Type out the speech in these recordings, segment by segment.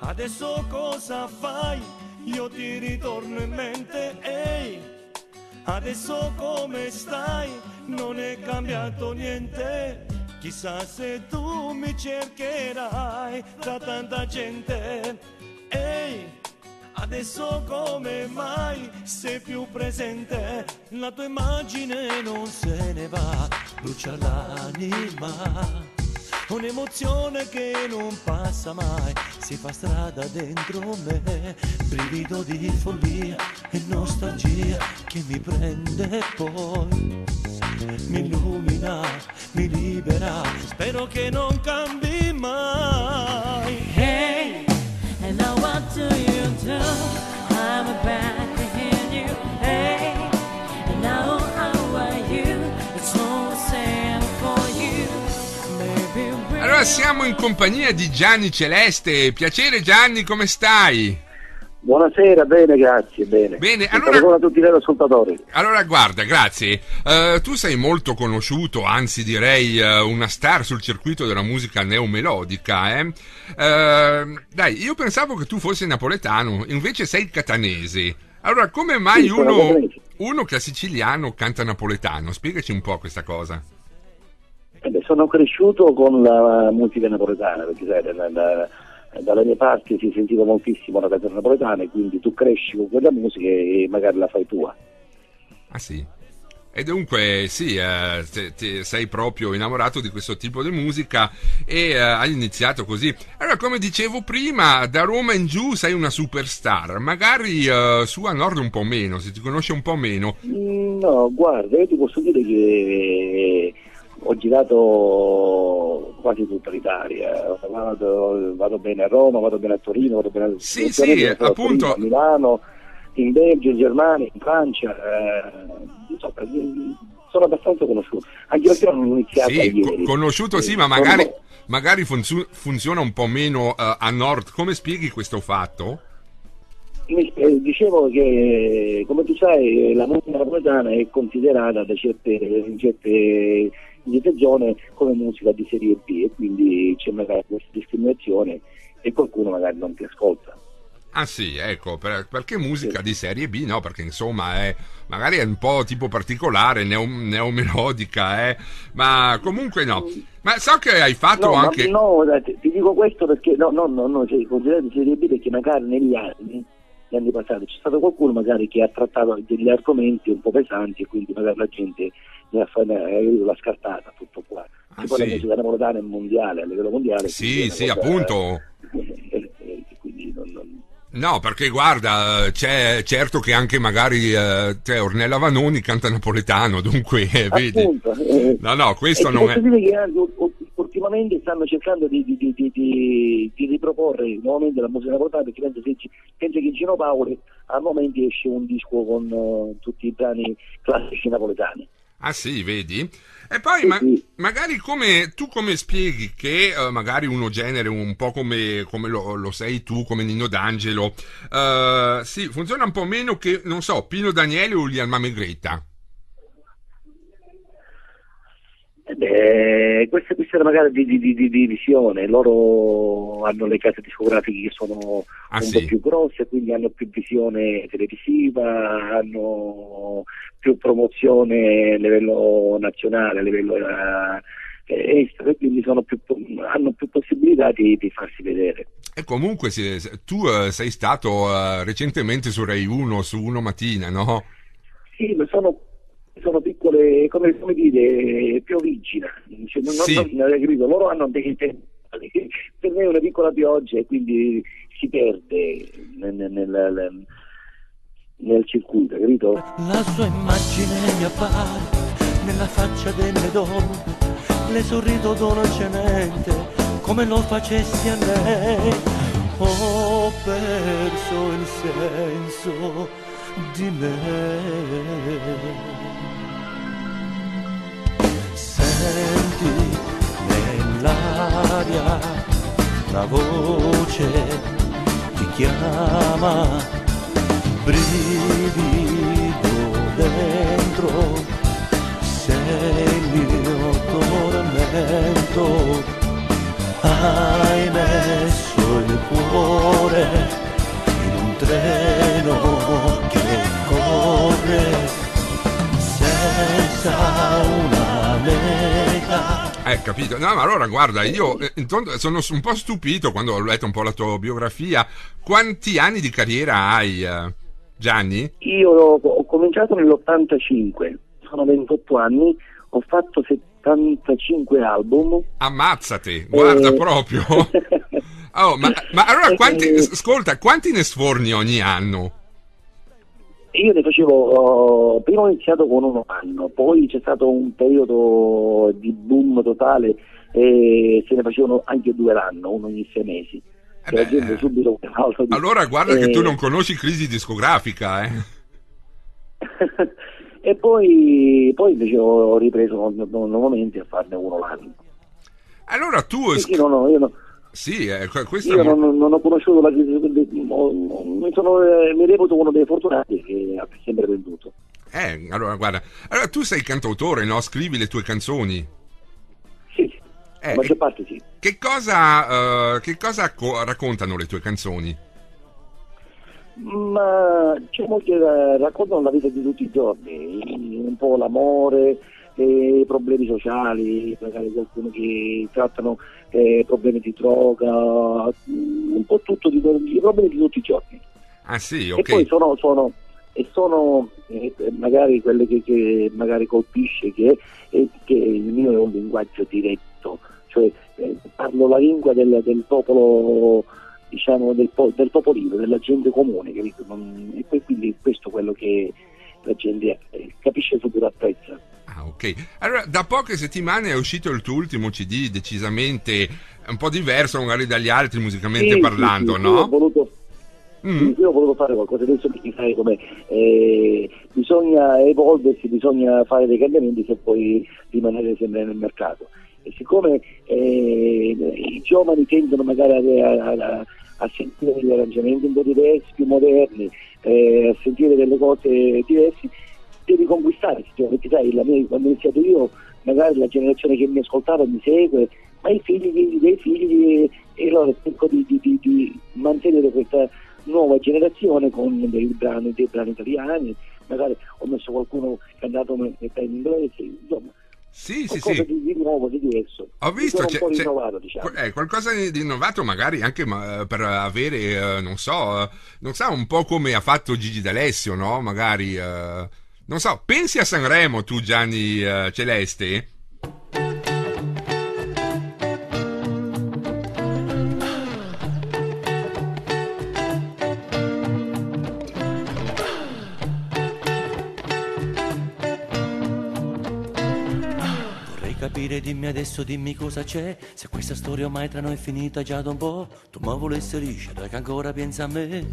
Adesso cosa fai? Io ti ritorno in mente, ehi. Adesso come stai? Non è cambiato niente. Chissà se tu mi cercherai tra tanta gente. Ehi, adesso come mai sei più presente? La tua immagine non se ne va, brucia l'anima. Un'emozione che non passa mai, si fa strada dentro me, brivido di follia e nostalgia che mi prende poi, mi illumina, mi libera, spero che non cambi mai. Hey, and now what do you do? I'm back in you. Hey, and now how are you? It's all the same for you. Allora siamo in compagnia di Gianni Celeste. Piacere Gianni, come stai? Buonasera, bene, grazie, bene. Bene, allora a tutti gli ascoltatori. Allora guarda, grazie. Tu sei molto conosciuto, anzi direi una star sul circuito della musica neomelodica, eh? Dai, io pensavo che tu fossi napoletano, invece sei catanese. Allora, come mai Sì, uno che è siciliano canta napoletano? Spiegaci un po' questa cosa. Sono cresciuto con la musica napoletana, perché sai, dalle mie parti si sentiva moltissimo la canzone napoletana e quindi tu cresci con quella musica e magari la fai tua. Ah sì? E dunque sì, sei proprio innamorato di questo tipo di musica e hai iniziato così. Allora, come dicevo prima, da Roma in giù sei una superstar, magari su a nord un po' meno, si ti conosce un po' meno. No, guarda, io ti posso dire che ho girato quasi tutta l'Italia, vado bene a Roma, vado bene a Torino, vado bene appunto. A Milano, in Belgio, in Germania, in Francia, sono abbastanza conosciuto, anche perché non ho iniziato ieri. Conosciuto sì, ma magari funziona un po' meno a nord. Come spieghi questo fatto? Dicevo che, come tu sai, la musica napoletana è considerata in certe zone come musica di serie B e quindi c'è magari questa discriminazione e qualcuno magari non ti ascolta. Ah sì, ecco, perché musica di serie B? No, perché insomma magari è un po' tipo particolare, neomelodica, ma comunque no. Ma so che hai fatto anche... No, ti dico questo perché cioè, considerato serie B perché magari negli anni passati c'è stato qualcuno magari che ha trattato degli argomenti un po' pesanti e quindi magari la gente l'ha scartata tutto qua. Ah, poi la musica napoletana è mondiale, a livello mondiale. Sì, appunto. Quindi non... No, perché guarda, c'è certo che anche magari Ornella Vanoni canta napoletano, dunque vedi. Appunto, no, questo non è... Dire che ultimamente stanno cercando di riproporre nuovamente la musica napoletana, perché penso che Gino Paoli al momento esce un disco con tutti i brani classici napoletani. Ah sì, vedi? E poi magari come spieghi che magari uno genere un po' come lo sei tu, come Nino D'Angelo, sì, funziona un po' meno che, non so, Pino Daniele o Lian Mamegretta? Questa è magari di visione. Loro hanno le case discografiche che sono po' più grosse, quindi hanno più visione televisiva, hanno più promozione a livello nazionale, a livello estero, e quindi hanno più possibilità di farsi vedere. E comunque tu sei stato recentemente su Rai 1, su Uno Mattina, no? Sì, ma sono piccole, come dire, più vigina, cioè, non capito, loro hanno dei tempi, per me è una piccola pioggia e quindi si perde nel circuito, capito? La sua immagine mi appare nella faccia delle donne, le sorrido dolcemente come lo facessi a lei. Ho perso il senso di me. Senti nell'aria la voce ti chiama, brivido dentro, sei il mio tormento, hai messo il cuore Capito? No, ma allora guarda, io sono un po' stupito quando ho letto un po' la tua biografia. Quanti anni di carriera hai, Gianni? Io ho cominciato nell'85, sono 28 anni, ho fatto 75 album. Ammazzate, guarda proprio. Oh, ma allora ascolta, quanti ne sforni ogni anno? Io ne facevo, prima ho iniziato con uno anno, poi c'è stato un periodo di boom totale e se ne facevano anche 2 l'anno, uno ogni 6 mesi. La gente subito allora guarda che tu non conosci crisi discografica, eh? E poi invece ho ripreso nuovamente a farne uno l'anno. Allora tu... Sì, io Sì, questo io non ho conosciuto la crisi, mi reputo uno dei fortunati che ha sempre venduto. Allora guarda, allora tu sei cantautore, no? Scrivi le tue canzoni. Sì, la maggior parte sì. Che cosa raccontano le tue canzoni? Ma diciamo che raccontano la vita di tutti i giorni, un po' l'amore, i problemi sociali, magari qualcuno che trattano problemi di droga, un po' tutto i problemi di tutti i giorni. Ah sì, ok. E poi sono magari quelle che magari colpisce che il mio è un linguaggio diretto, cioè parlo la lingua del popolo, diciamo del popolino, della gente comune, capito? E poi quindi questo è quello che la gente capisce subito, apprezza. Ah, ok. Allora, da poche settimane è uscito il tuo ultimo CD, decisamente un po' diverso magari dagli altri musicalmente parlando, sì, no? Io ho voluto fare qualcosa, adesso perché sai come bisogna evolversi, bisogna fare dei cambiamenti se poi rimanere sempre nel mercato. E siccome i giovani tendono magari a sentire degli arrangiamenti un po' diversi, più moderni, a sentire delle cose diverse, devi conquistare, perché sai, quando ho iniziato io, magari la generazione che mi ascoltava mi segue, ma i figli dei figli, e allora cerco di mantenere questa nuova generazione con dei brani italiani, magari ho messo qualcuno che è andato in inglese, insomma. Sì. Di nuovo, di diverso. Ho visto un po' rinnovato, diciamo. Qualcosa di innovato magari anche per avere, non so, un po' come ha fatto Gigi D'Alessio, no? Magari, non so, pensi a Sanremo tu, Gianni Celeste? Capire, dimmi adesso, dimmi cosa c'è, se questa storia ormai tra noi è finita già da un po', tu ma volessi dicere che ancora pensa a me,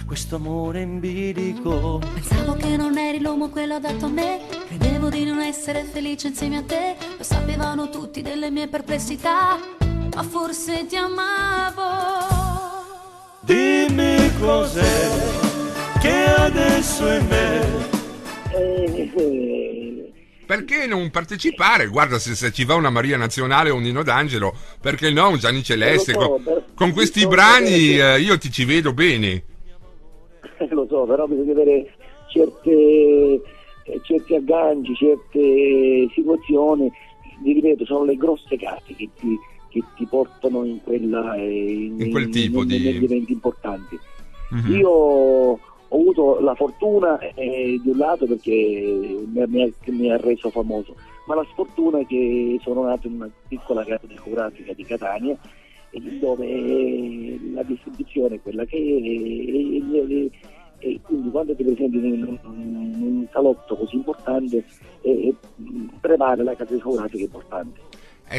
questo amore in bilico. Pensavo che non eri l'uomo quello adatto a me, credevo di non essere felice insieme a te, lo sapevano tutti delle mie perplessità, ma forse ti amavo. Dimmi cos'è che adesso è me. Perché non partecipare? Guarda, se ci va una Maria Nazionale o un Nino D'Angelo, perché no, un Gianni Celeste? Con questi brani io ci vedo bene. Lo so, però bisogna avere certi agganci, certe situazioni, vi ripeto, sono le grosse carte che ti portano in quel tipo di eventi importanti. Mm-hmm. Io ho avuto la fortuna di un lato perché mi ha reso famoso, ma la sfortuna che sono nato in una piccola casa discografica di Catania, dove la distribuzione è quella che è, e quindi quando ti presenti in un salotto così importante prepara la casa discografica importante.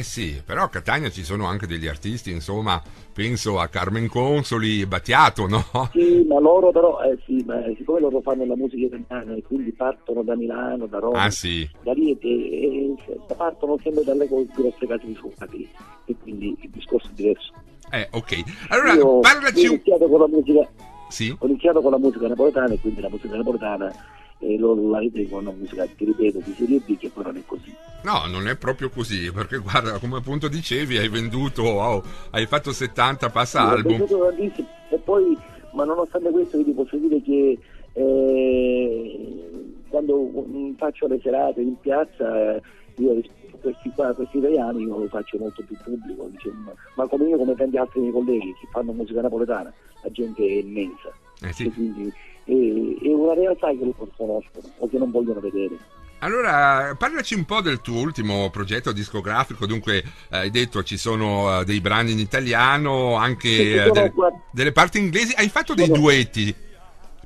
Sì, però a Catania ci sono anche degli artisti, insomma, penso a Carmen Consoli, Battiato, no? Sì, ma loro però, ma siccome loro fanno la musica italiana e quindi partono da Milano, da Roma, da lì partono sempre dalle grosse case discografiche e quindi il discorso è diverso. Ok. Allora, parlaci io ho iniziato con la musica. Sì? Ho iniziato con la musica napoletana e quindi la musica napoletana loro la ritengono con una musica, ti ripeto, di serie B, che poi non è così. No, non è proprio così, perché guarda, come appunto dicevi, hai venduto, hai fatto 70 album. Ho venduto tantissimo, e poi, ma nonostante questo, io ti posso dire che quando faccio le serate in piazza io rispetto a questi italiani io lo faccio molto più pubblico, diciamo, ma come io, come tanti altri miei colleghi che fanno musica napoletana, la gente è immensa, sì. e quindi è una realtà che loro conoscono o che non vogliono vedere. Allora, parlaci un po' del tuo ultimo progetto discografico. Dunque, hai detto ci sono dei brani in italiano, anche delle parti inglesi. Hai fatto dei duetti.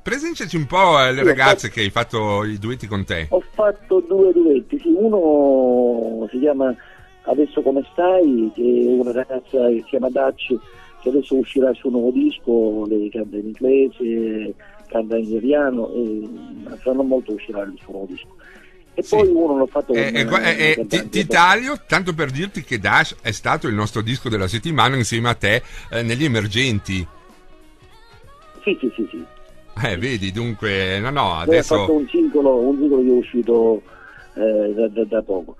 Presentaci un po' le ragazze che hai fatto i duetti con te. Ho fatto 2 duetti, sì, uno si chiama Adesso come stai, che è una ragazza che si chiama Dutch, che adesso uscirà il suo nuovo disco, lei canta in inglese, canta in italiano, e fra non molto uscirà il suo nuovo disco. E sì. Poi uno l'ho fatto con T'Italio, tanto per dirti che Dash è stato il nostro disco della settimana insieme a te negli emergenti. Sì. Vedi, dunque, no, adesso... Ho fatto un singolo che è uscito da poco.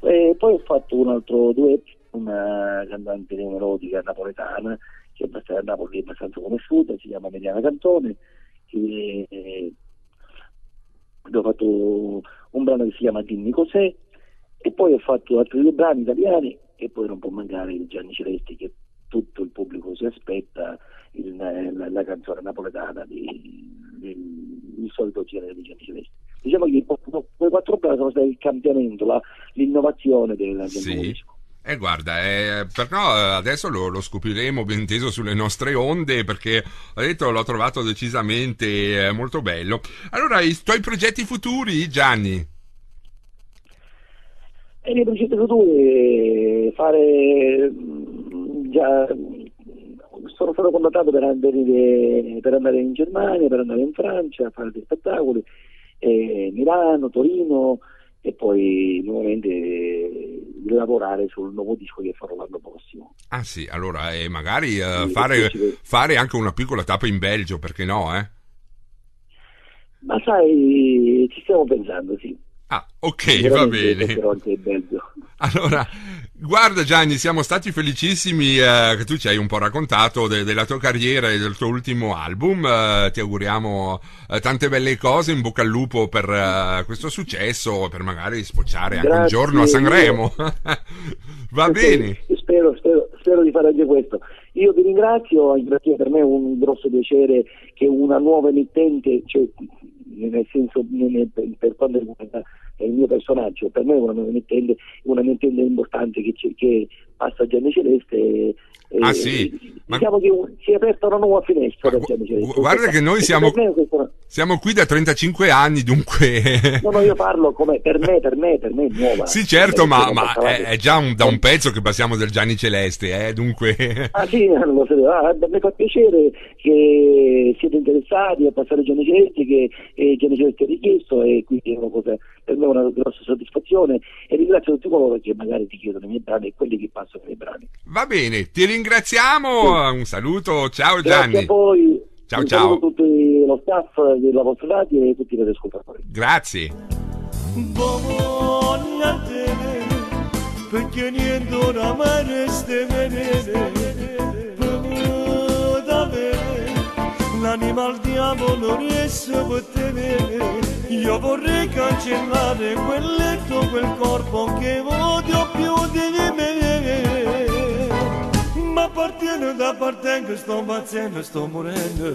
E poi ho fatto un altro duetto, una cantante melodica napoletana, che a Napoli è abbastanza conosciuta, si chiama Mediana Cantone, che ho fatto un brano che si chiama Dimmi cos'è, e poi ho fatto altri 2 brani italiani, e poi non può mancare il Gianni Celesti, che tutto il pubblico si aspetta, la canzone napoletana il solito genere di Gianni Celesti. Diciamo che quei 4 brani sono stati il cambiamento, l'innovazione del nuovo disco. Guarda, però adesso lo scopriremo ben inteso sulle nostre onde, perché ho detto l'ho trovato decisamente molto bello. Allora, i tuoi progetti futuri, Gianni? I miei progetti futuri, fare già sono stato contattato per andare in Germania, per andare in Francia a fare dei spettacoli, Milano, Torino, e poi nuovamente lavorare sul nuovo disco che farò l'anno prossimo. Ah sì, allora magari fare anche una piccola tappa in Belgio, perché no, Ma sai, ci stiamo pensando, sì. Ah, ok, va bene. Allora, guarda Gianni, siamo stati felicissimi che tu ci hai un po' raccontato della tua carriera e del tuo ultimo album. Ti auguriamo tante belle cose, in bocca al lupo per questo successo, per magari sfociare anche un giorno a Sanremo. Va bene. Spero di fare anche questo. Io vi ringrazio, perché per me è un grosso piacere che una nuova emittente, cioè, nel senso, per quanto riguarda il mio personaggio, per me è una emittente importante che passa a Gianni Celeste. Sì, diciamo che si è aperta una nuova finestra per Gianni Celeste. Guarda che noi siamo qui da 35 anni, dunque... No, io parlo come per me è nuova. Sì, certo, ma è già da un pezzo che passiamo del Gianni Celeste, dunque... Ah sì, non lo sapevo. Mi fa piacere che siete interessati a passare Gianni Celeste, che Gianni Celeste ha richiesto, e quindi è una cosa, per me è una grossa soddisfazione, e ringrazio tutti coloro che magari ti chiedono i miei brani e quelli che passano i miei brani. Va bene, ti ringraziamo, sì. Un saluto, ciao Gianni. Grazie a voi. Ciao. Saluto tutto lo staff della vostra radio e tutti gli ascoltatori. Grazie. Perché niente ora mai resta l'anima al diavolo riesce per te. Io vorrei cancellare quel letto, quel corpo che odio più di me. Ma appartiene da parte che sto impazzendo, sto morendo.